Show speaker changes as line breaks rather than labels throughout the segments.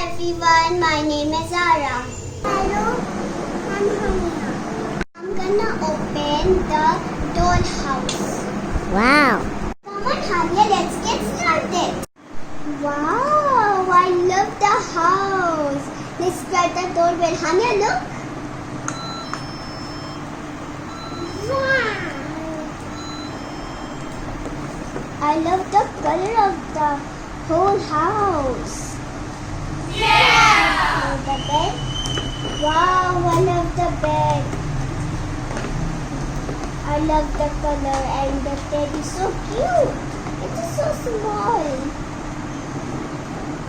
everyone, my name is Zara. Hello, I'm Hamina. I'm gonna open the dollhouse.
Wow.
Come on, Hanya, let's get started. Wow, I love the house. Let's start the doorbell. Hanya, look. Wow. I love the color of the whole house.
Yeah!
The bed. Wow, I love the bed. I love the color and the bed is so cute. It is so small.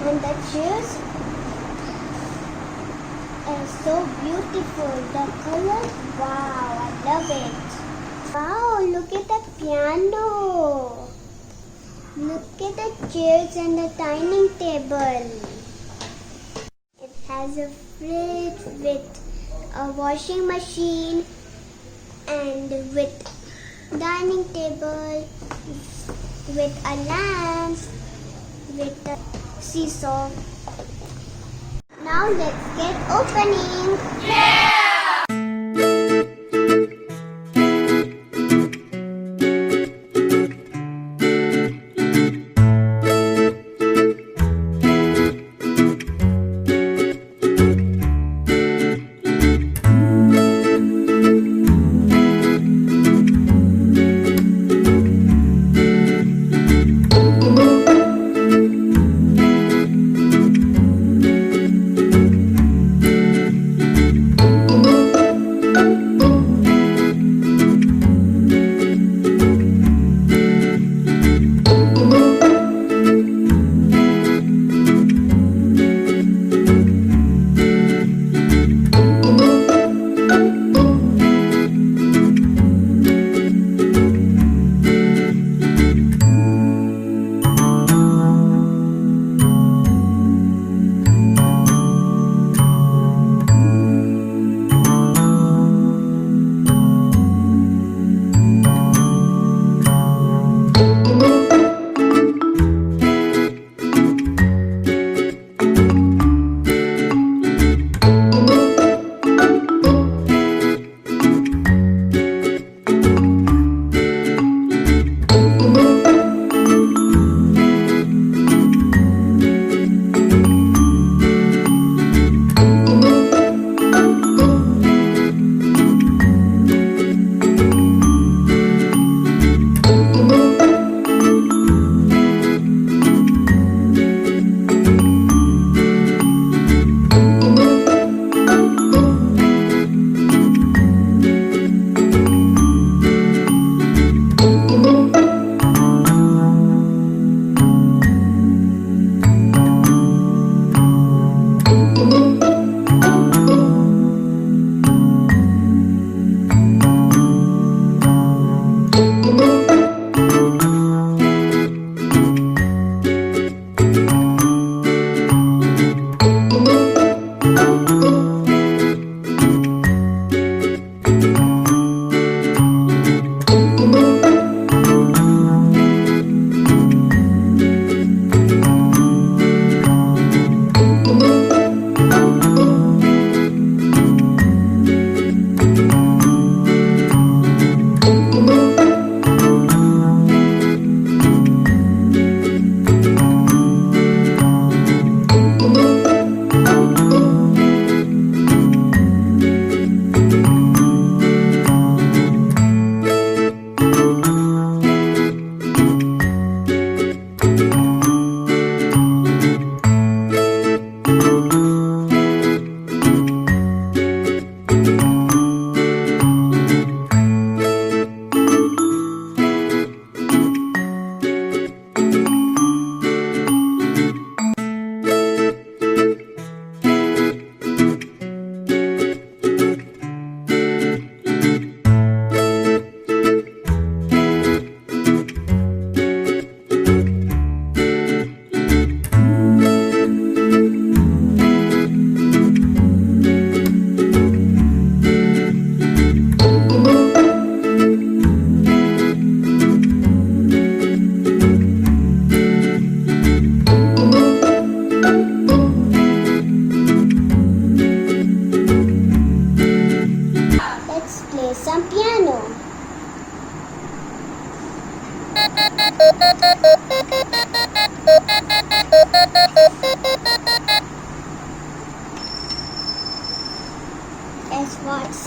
And the chairs are so beautiful. The color, wow, I love it. Wow, look at the piano. Look at the chairs and the dining table. It has a fridge with a washing machine and with dining table, with a lamp, with a seesaw. Now let's get opening.
Yeah!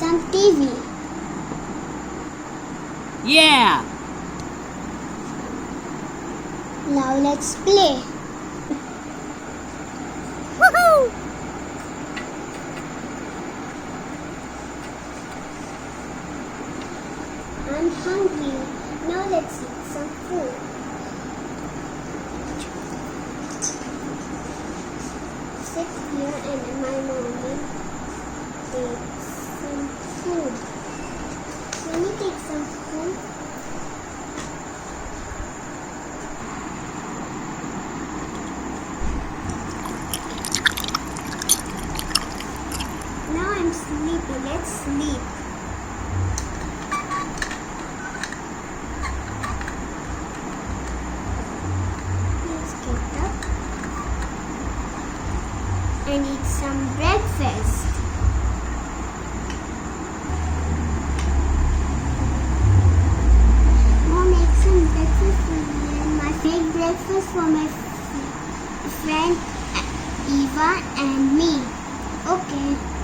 some TV.
Yeah!
Now let's play.
Woohoo!
I'm hungry. Now let's eat some food. Sit here and my mommy takes some food. Mommy take some food. Now I'm sleepy. Let's sleep. Let's get up and eat some breakfast. Mom, make some breakfast for me. My fake breakfast for my friend Eva and me. Okay.